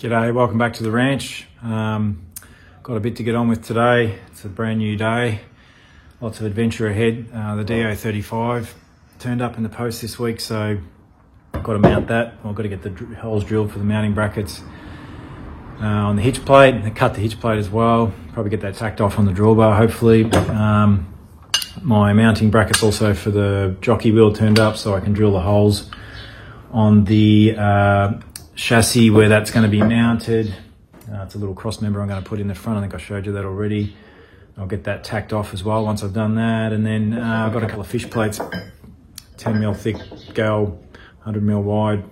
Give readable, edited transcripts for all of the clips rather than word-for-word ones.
G'day, welcome back to the ranch. Got a bit to get on with today. It's a brand new day, lots of adventure ahead. The DO35 turned up in the post this week, so I've got to mount that. I've got to get the holes drilled for the mounting brackets on the hitch plate, and cut the hitch plate as well. Probably get that tacked off on the drawbar, hopefully. My mounting brackets also for the jockey wheel turned up, so I can drill the holes on the chassis where that's going to be mounted. It's a little cross member I'm going to put in the front. I think I showed you that already. I'll get that tacked off as well once I've done that. And then I've got a couple of fish plates, 10mm thick Gale, 100mm wide,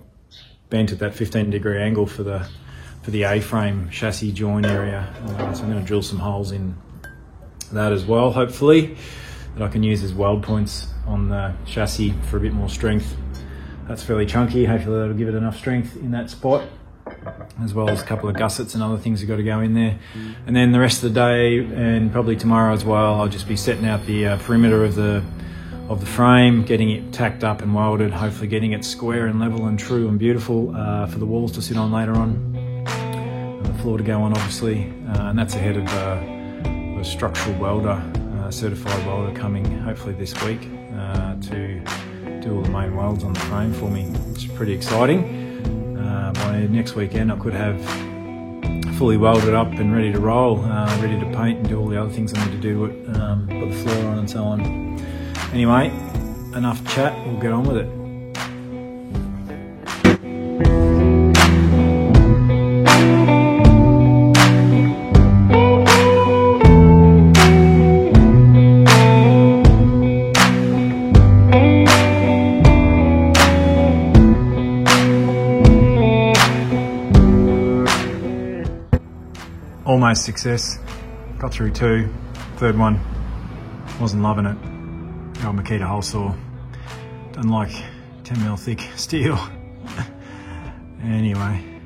bent at that 15-degree angle for the A-frame chassis join area. So I'm going to drill some holes in that as well, hopefully, that I can use as weld points on the chassis for a bit more strength. That's fairly chunky. Hopefully that'll give it enough strength in that spot, as well as a couple of gussets and other things that got to go in there. And then the rest of the day, and probably tomorrow as well, I'll just be setting out the perimeter of the frame, getting it tacked up and welded, hopefully getting it square and level and true and beautiful for the walls to sit on later on, and the floor to go on, obviously. And that's ahead of a structural welder, certified welder, coming hopefully this week to do all the main welds on the frame for me. It's pretty exciting. By next weekend I could have fully welded up and ready to roll, ready to paint and do all the other things I need to do to it, put the floor on and so on. Anyway, enough chat, we'll get on with it. Almost success. Got through two. Third one, wasn't loving it. The old Makita hole saw. Doesn't like 10mm thick steel. Anyway,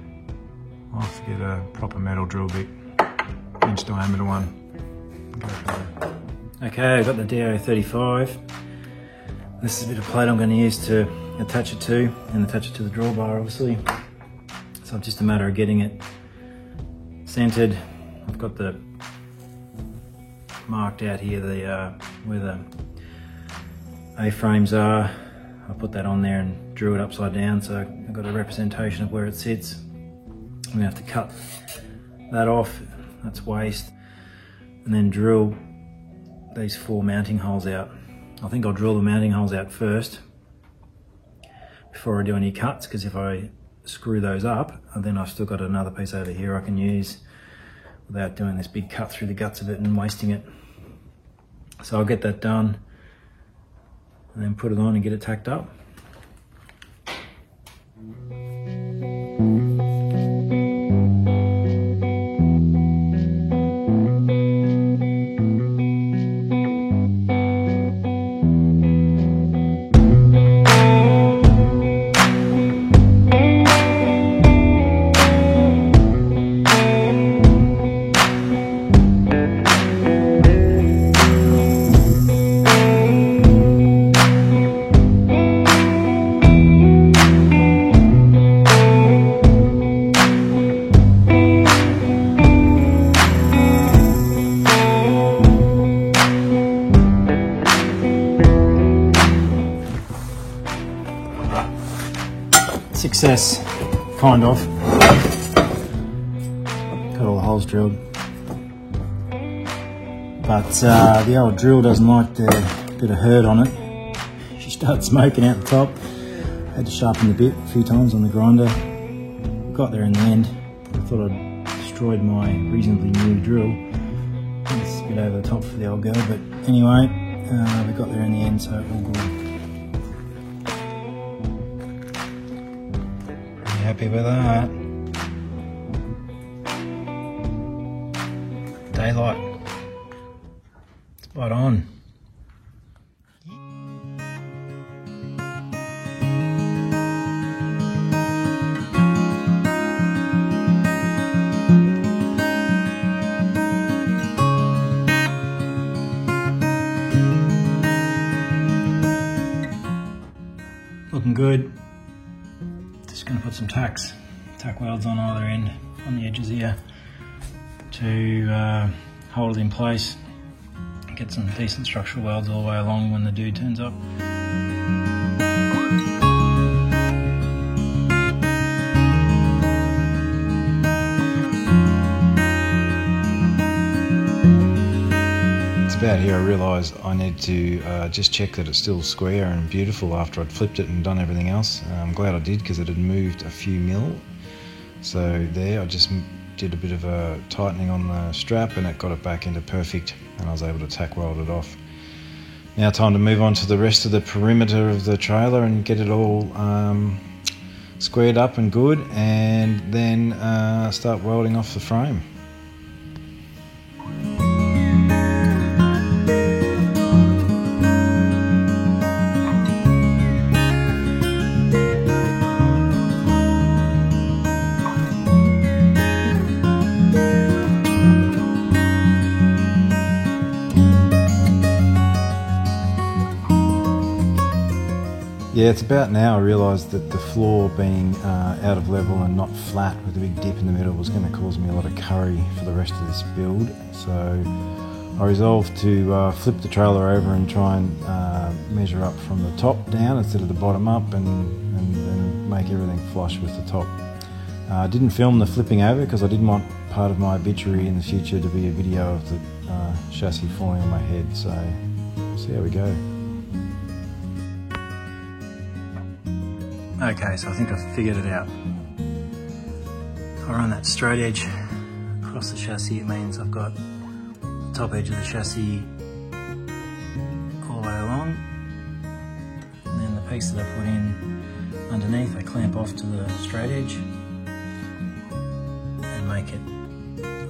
I'll have to get a proper metal drill bit, inch diameter one. Go from there. Okay, I've got the DO35. This is a bit of plate I'm going to use to attach it to, and attach it to the drawbar, obviously. So it's just a matter of getting it centered. I've got the marked out here where the A-frames are. I'll put that on there and drew it upside down, so I've got a representation of where it sits. I'm gonna have to cut that off, that's waste, and then drill these 4 mounting holes out. I think I'll drill the mounting holes out first before I do any cuts, because if I screw those up, then I've still got another piece over here I can use without doing this big cut through the guts of it and wasting it. So I'll get that done and then put it on and get it tacked up. Success, kind of. Got all the holes drilled, but the old drill doesn't like the bit of hurt on it. She started smoking out the top. Had to sharpen the bit a few times on the grinder. Got there in the end. I thought I'd destroyed my reasonably new drill. It's a bit over the top for the old girl, but anyway, we got there in the end, so all good. Happy with that. daylight. Spot on. Looking good. Just going to put some tack welds on either end, on the edges here, to hold it in place. Get some decent structural welds all the way along when the dude turns up. About here I realised I need to just check that it's still square and beautiful after I'd flipped it and done everything else. I'm glad I did, because it had moved a few mil. So there I just did a bit of a tightening on the strap and it got it back into perfect, and I was able to tack weld it off. Now time to move on to the rest of the perimeter of the trailer and get it all squared up and good, and then start welding off the frame. Yeah, it's about now I realised that the floor being out of level and not flat with a big dip in the middle was going to cause me a lot of curry for the rest of this build. So I resolved to flip the trailer over and try and measure up from the top down instead of the bottom up, and make everything flush with the top. I didn't film the flipping over because I didn't want part of my obituary in the future to be a video of the chassis falling on my head. So we'll see how we go. Okay, so I think I've figured it out. If I run that straight edge across the chassis, it means I've got the top edge of the chassis all the way along, and then the piece that I put in underneath I clamp off to the straight edge and make it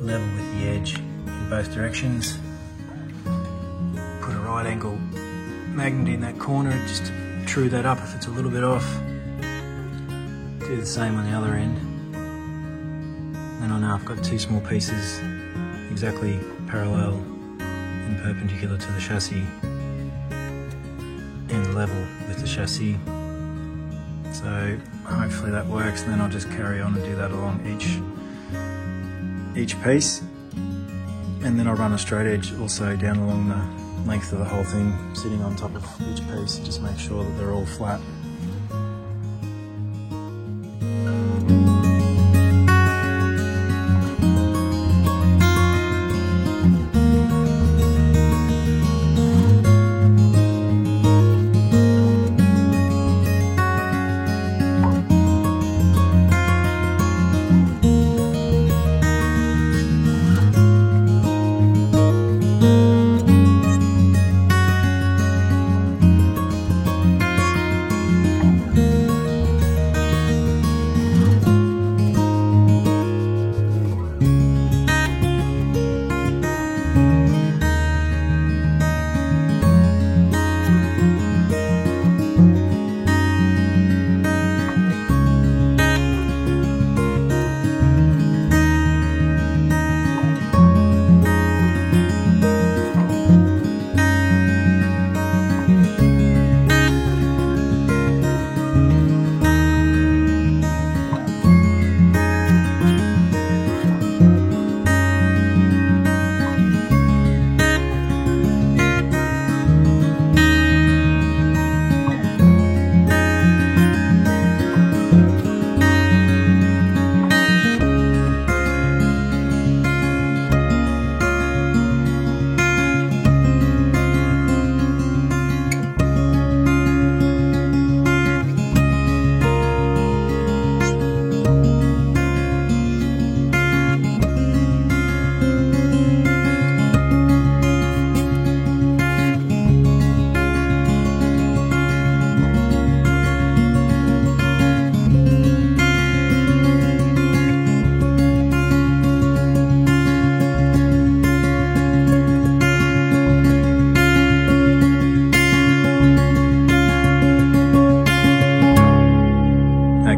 level with the edge in both directions. Put a right angle magnet in that corner just to true that up if it's a little bit off. Do the same on the other end. Then I know I've got two small pieces exactly parallel and perpendicular to the chassis and level with the chassis. So hopefully that works, and then I'll just carry on and do that along each piece. And then I'll run a straight edge also down along the length of the whole thing, sitting on top of each piece, just make sure that they're all flat.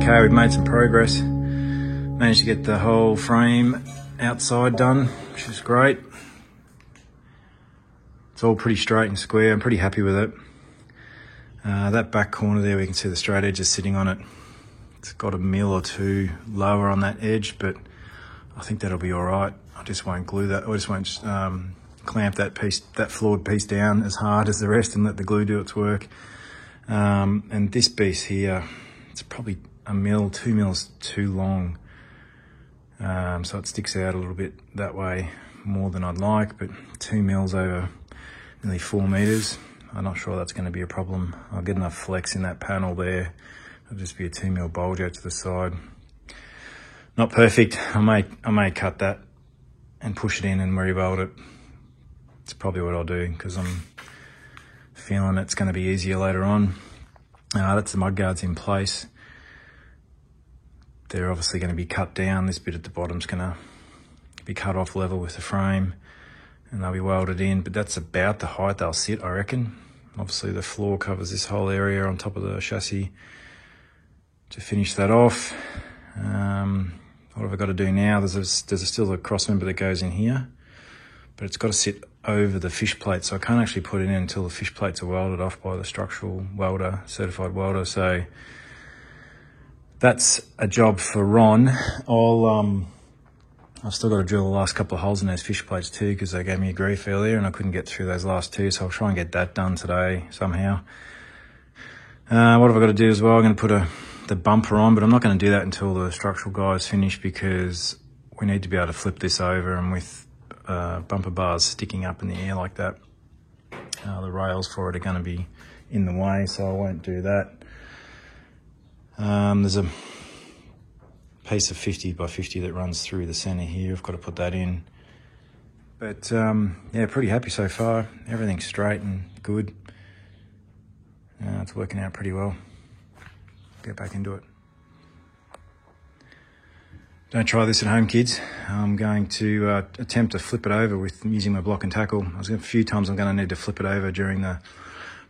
okay. We've made some progress. Managed to get the whole frame outside done, which is great. It's all pretty straight and square. I'm pretty happy with it. That back corner there, we can see the straight edge is sitting on it. It's got a mil or two lower on that edge, but I think that'll be all right. I just won't glue that. I just won't clamp that piece, that floored piece down as hard as the rest and let the glue do its work. And this piece here, it's probably a mil, 2 mils too long. So it sticks out a little bit that way more than I'd like, but 2 mils over nearly 4 meters. I'm not sure that's going to be a problem. I'll get enough flex in that panel there. It'll just be a 2 mil bulge out to the side. Not perfect. I may cut that and push it in and re-weld it. It's probably what I'll do because I'm feeling it's going to be easier later on. That's the mudguards in place. They're obviously going to be cut down. This bit at the bottom's going to be cut off level with the frame and they'll be welded in, but that's about the height they'll sit, I reckon. Obviously the floor covers this whole area on top of the chassis. To finish that off, what have I got to do now? There's still a cross member that goes in here, but it's got to sit over the fish plate, so I can't actually put it in until the fish plates are welded off by the structural welder, certified welder. So that's a job for Ron. I've still got to drill the last couple of holes in those fish plates too, because they gave me a grief earlier and I couldn't get through those last two, so I'll try and get that done today somehow. What have I got to do as well? I'm going to put the bumper on, but I'm not going to do that until the structural guys finish, because we need to be able to flip this over, and with bumper bars sticking up in the air like that, the rails for it are going to be in the way, so I won't do that. There's a piece of 50 by 50 that runs through the center here. I've got to put that in, but yeah, pretty happy so far. Everything's straight and good. It's working out pretty well. Get back into it. Don't try this at home, kids. I'm going to attempt to flip it over with using my block and tackle. There's a few times I'm going to need to flip it over during the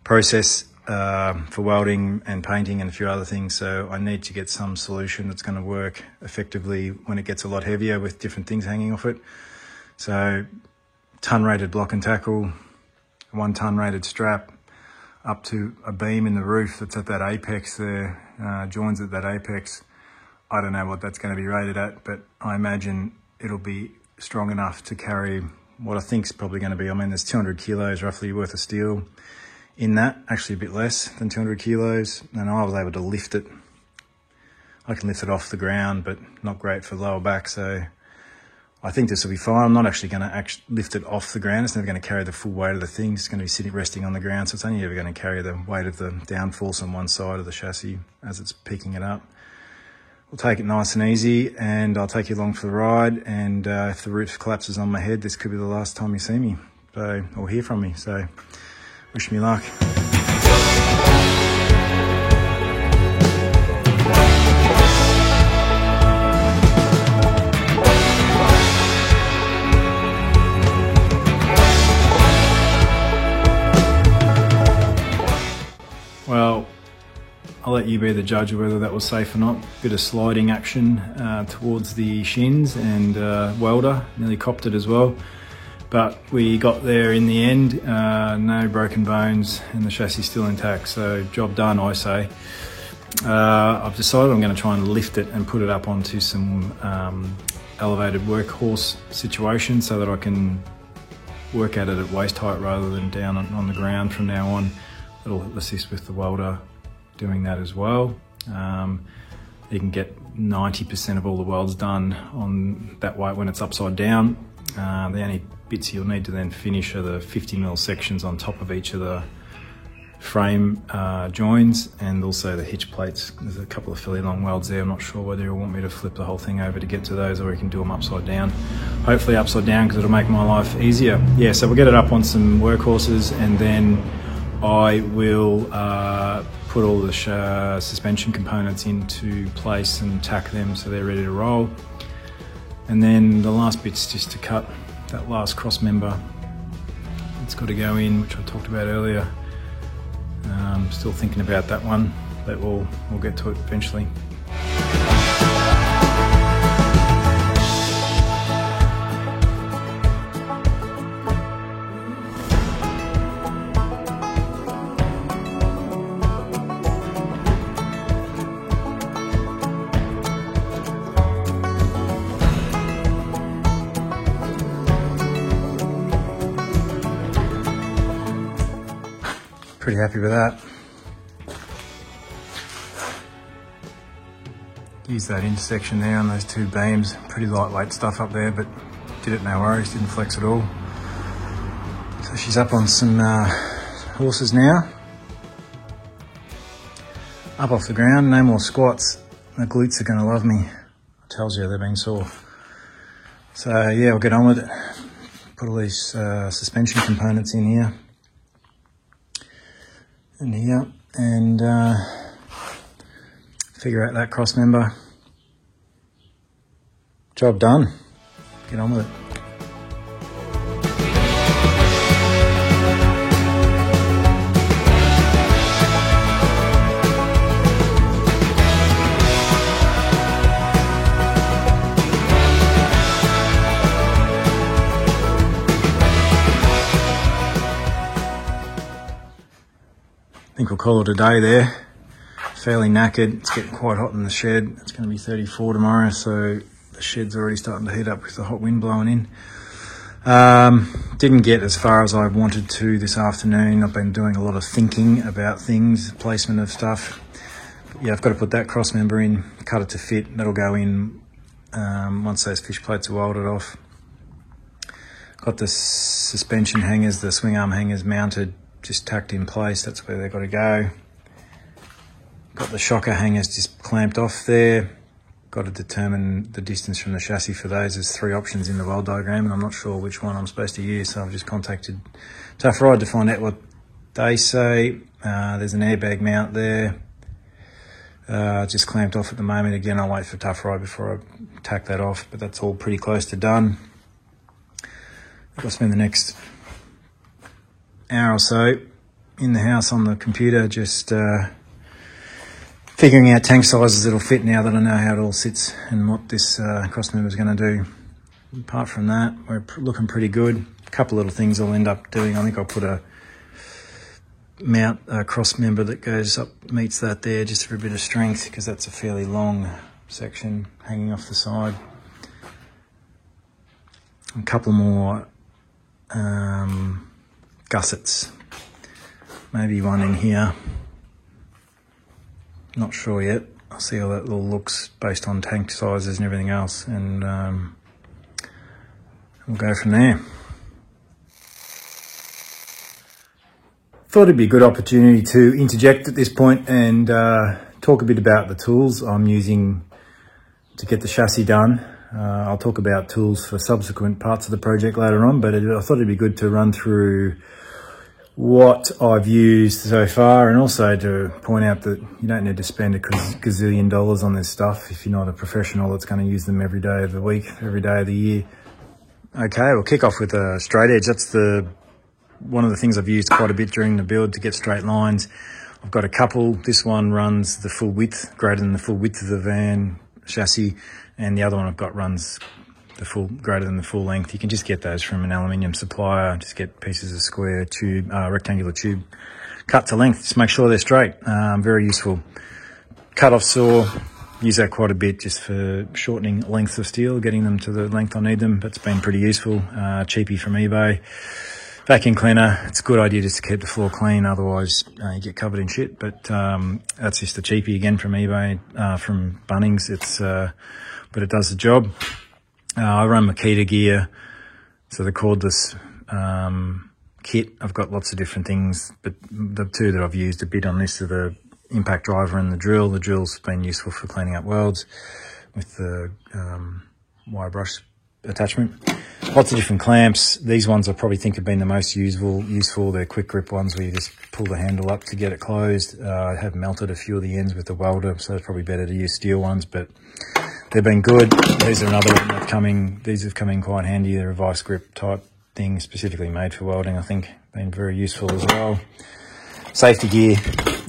process for welding and painting and a few other things. So I need to get some solution that's going to work effectively when it gets a lot heavier with different things hanging off it. So ton rated block and tackle, 1 ton rated strap, up to a beam in the roof that's at that apex there, joins at that apex. I don't know what that's going to be rated at, but I imagine it'll be strong enough to carry what I think is probably going to be, I mean, there's 200 kilos roughly worth of steel in that, actually a bit less than 200 kilos, and I was able to lift it. I can lift it off the ground, but not great for lower back, so I think this will be fine. I'm not actually going to lift it off the ground. It's never going to carry the full weight of the thing. It's going to be sitting resting on the ground, so it's only ever going to carry the weight of the downforce on one side of the chassis as it's picking it up. We'll take it nice and easy, and I'll take you along for the ride, and if the roof collapses on my head, this could be the last time you see me, so, or hear from me, so wish me luck. Well, I'll let you be the judge of whether that was safe or not. Bit of sliding action towards the shins, and welder nearly copped it as well. But we got there in the end, no broken bones, and the chassis still intact, so job done, I say. I've decided I'm going to try and lift it and put it up onto some elevated workhorse situation so that I can work at it at waist height rather than down on the ground from now on. It'll assist with the welder doing that as well. You can get 90% of all the welds done on that weight when it's upside down. The only bits you'll need to then finish are the 50mm sections on top of each of the frame joins, and also the hitch plates. There's a couple of fairly long welds there. I'm not sure whether you'll want me to flip the whole thing over to get to those, or you can do them upside down. Hopefully upside down, because it'll make my life easier. Yeah, so we'll get it up on some workhorses, and then I will put all the suspension components into place and tack them so they're ready to roll. And then the last bit's just to cut that last cross member. It's got to go in, which I talked about earlier. Still thinking about that one, but we'll get to it eventually. Pretty happy with that. Use that intersection there on those two beams. Pretty lightweight stuff up there, but did it no worries, didn't flex at all. So she's up on some horses now. Up off the ground, no more squats. The glutes are going to love me. It tells you they've been sore. So yeah, we'll get on with it. Put all these suspension components in here and here, and figure out that cross member. Job done. Get on with it. I think we'll call it a day there. Fairly knackered. It's getting quite hot in the shed. It's going to be 34 tomorrow, so the shed's already starting to heat up with the hot wind blowing in. Didn't get as far as I wanted to this afternoon. I've been doing a lot of thinking about things, placement of stuff. Yeah, I've got to put that cross member in, cut it to fit. That'll go in once those fish plates are welded off. Got the suspension hangers, the swing arm hangers mounted, just tacked in place. That's where they've got to go. Got the shocker hangers just clamped off there. Got to determine the distance from the chassis for those. There's 3 options in the weld diagram, and I'm not sure which one I'm supposed to use, so I've just contacted Tough Ride to find out what they say. There's an airbag mount there. Just clamped off at the moment. Again, I'll wait for Tough Ride before I tack that off, but that's all pretty close to done. I've got to spend the next hour or so in the house on the computer, just figuring out tank sizes that'll fit now that I know how it all sits and what this cross member is going to do. Apart from that, we're looking pretty good. A couple little things I'll end up doing. I think I'll put a cross member that goes up, meets that there, just for a bit of strength, because that's a fairly long section hanging off the side. A couple more gussets, maybe one in here. Not sure yet. I'll see how that all looks based on tank sizes and everything else, and we'll go from there. Thought it'd be a good opportunity to interject at this point and talk a bit about the tools I'm using to get the chassis done. I'll talk about tools for subsequent parts of the project later on, but I thought it'd be good to run through what I've used so far, and also to point out that you don't need to spend a gazillion dollars on this stuff if you're not a professional that's going to use them every day of the week, every day of the year. Okay, we'll kick off with a straight edge. That's one of the things I've used quite a bit during the build to get straight lines. I've got a couple. This one runs the full width, greater than the full width of the van chassis, and the other one I've got runs greater than the full length. You can just get those from an aluminium supplier. Just get pieces of square tube, rectangular tube, cut to length. Just make sure they're straight. Very useful. Cut-off saw, use that quite a bit just for shortening lengths of steel, getting them to the length I need them. That's been pretty useful. Cheapie from eBay. Vacuum cleaner, it's a good idea just to keep the floor clean, otherwise you get covered in shit. But that's just a cheapie again from eBay, from Bunnings. But it does the job. I run Makita gear, so the cordless kit. I've got lots of different things, but the two that I've used a bit on this are the impact driver and the drill. The drill's been useful for cleaning up welds with the wire brush attachment. Lots of different clamps. These ones I probably think have been the most useful. They're quick grip ones where you just pull the handle up to get it closed. I have melted a few of the ends with the welder, so it's probably better to use steel ones, but they've been good. These are another one that's coming. These have come in quite handy. They're a vice grip type thing, specifically made for welding. I think been very useful as well. Safety gear,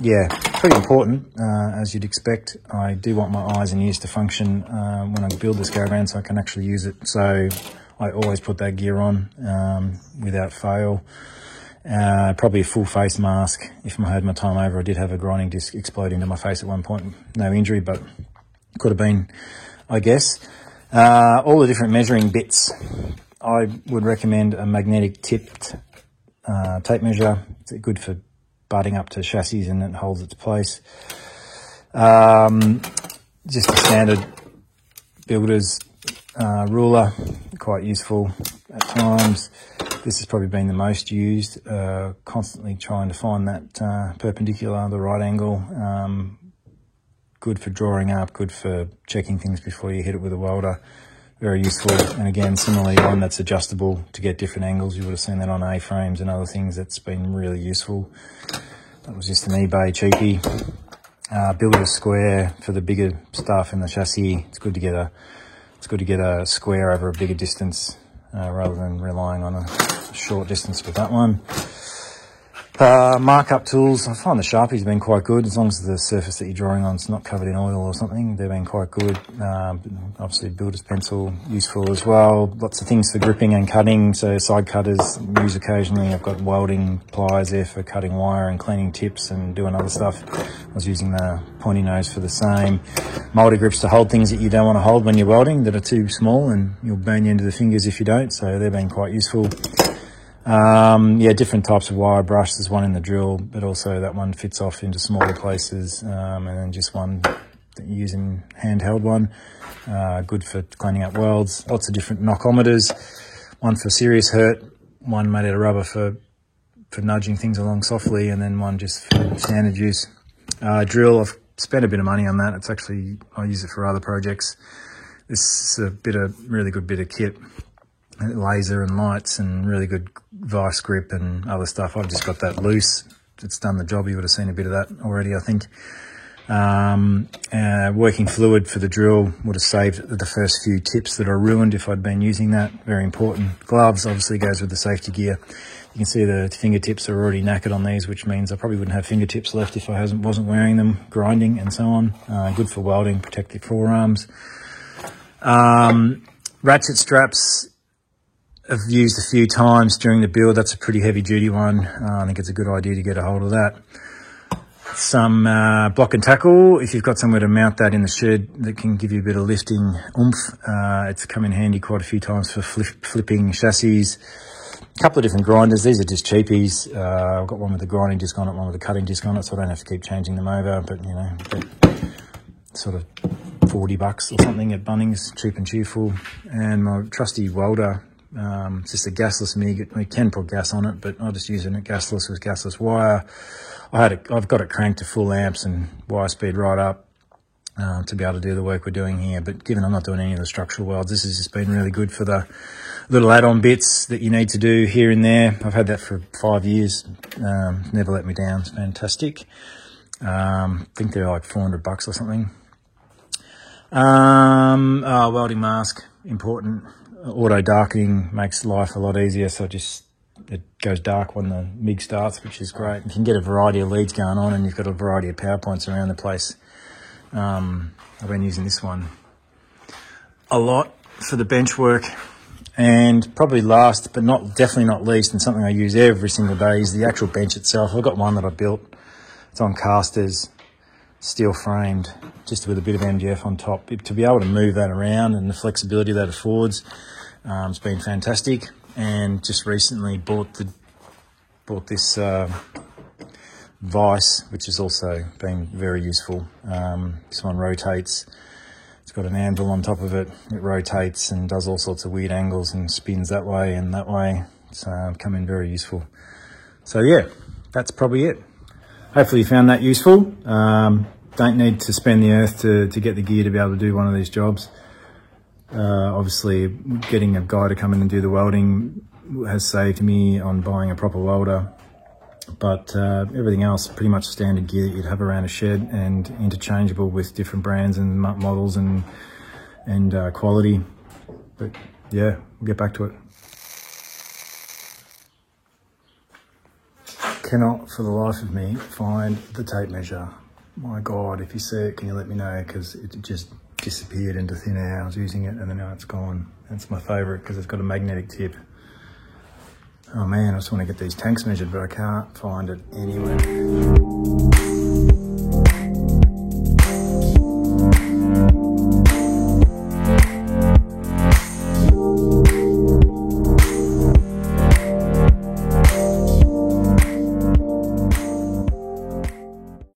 yeah, pretty important, as you'd expect. I do want my eyes and ears to function when I build this caravan, so I can actually use it. So I always put that gear on without fail. Probably a full face mask. If I had my time over, I did have a grinding disc explode into my face at one point. No injury, but could have been, I guess. All the different measuring bits. I would recommend a magnetic tipped tape measure. It's good for butting up to chassis and it holds its place. Just a standard builder's ruler, quite useful at times. This has probably been the most used, constantly trying to find that perpendicular, the right angle. Good for drawing up, good for checking things before you hit it with a welder. Very useful. And again, similarly, one that's adjustable to get different angles. You would have seen that on A-frames and other things. That's been really useful. That was just an eBay cheapie. Builder square for the bigger stuff in the chassis. It's good to get a square over a bigger distance rather than relying on a short distance with that one. Markup tools, I find the Sharpie's been quite good, as long as the surface that you're drawing on is not covered in oil or something. They've been quite good. Obviously builder's pencil, useful as well. Lots of things for gripping and cutting, so side cutters use occasionally. I've got welding pliers there for cutting wire and cleaning tips and doing other stuff. I was using the pointy nose for the same. Multi grips to hold things that you don't want to hold when you're welding, that are too small, and you'll burn you into the fingers if you don't, so they've been quite useful. Yeah, different types of wire brush. There's one in the drill, but also that one fits off into smaller places, and then just one that you use in handheld one. Good for cleaning up welds. Lots of different knockometers. One for serious hurt, one made out of rubber for nudging things along softly, and then one just for standard use. Drill, I've spent a bit of money on that. It's actually, I use it for other projects. This is really good bit of kit. Laser and lights and really good vice grip and other stuff. I've just got that loose. It's done the job. You would have seen a bit of that already, I think. Working fluid for the drill would have saved the first few tips that are ruined if I'd been using that. Very important. Gloves obviously goes with the safety gear. You can see the fingertips are already knackered on these, which means I probably wouldn't have fingertips left if I wasn't wearing them, grinding and so on. Good for welding, protect your forearms. Ratchet straps I've used a few times during the build. That's a pretty heavy duty one. I think it's a good idea to get a hold of that. Some block and tackle, if you've got somewhere to mount that in the shed that can give you a bit of lifting oomph. It's come in handy quite a few times for flipping chassis. A couple of different grinders. These are just cheapies. I've got one with the grinding disc on it, one with the cutting disc on it, so I don't have to keep changing them over, but you know, sort of $40 or something at Bunnings, cheap and cheerful. And my trusty welder, it's just a gasless MIG. We can put gas on it, but I'll just use it gasless with gasless wire. I've got it cranked to full amps and wire speed right up to be able to do the work we're doing here. But given I'm not doing any of the structural welds, this has just been really good for the little add-on bits that you need to do here and there. I've had that for 5 years. Never let me down. It's fantastic. I think they're like $400 or something. Welding mask, important. Auto darkening makes life a lot easier, so it goes dark when the MIG starts, which is great. You can get a variety of leads going on, and you've got a variety of power points around the place. I've been using this one a lot for the bench work, and probably last but definitely not least, and something I use every single day, is the actual bench itself. I've got one that I built. It's on casters, steel framed, just with a bit of MDF on top. To be able to move that around and the flexibility that affords, it's been fantastic. And just recently bought this vise, which has also been very useful. This one rotates. It's got an anvil on top of it. It rotates and does all sorts of weird angles and spins that way and that way. It's come in very useful. So yeah, that's probably it. Hopefully you found that useful. Don't need to spend the earth to get the gear to be able to do one of these jobs. Obviously, getting a guy to come in and do the welding has saved me on buying a proper welder. But everything else, pretty much standard gear that you'd have around a shed and interchangeable with different brands and models and quality. But yeah, we'll get back to it. Cannot for the life of me find the tape measure. My God, if you see it, can you let me know? Because it just disappeared into thin air. I was using it and then now it's gone. It's my favourite because it's got a magnetic tip. Oh man, I just want to get these tanks measured, but I can't find it anywhere.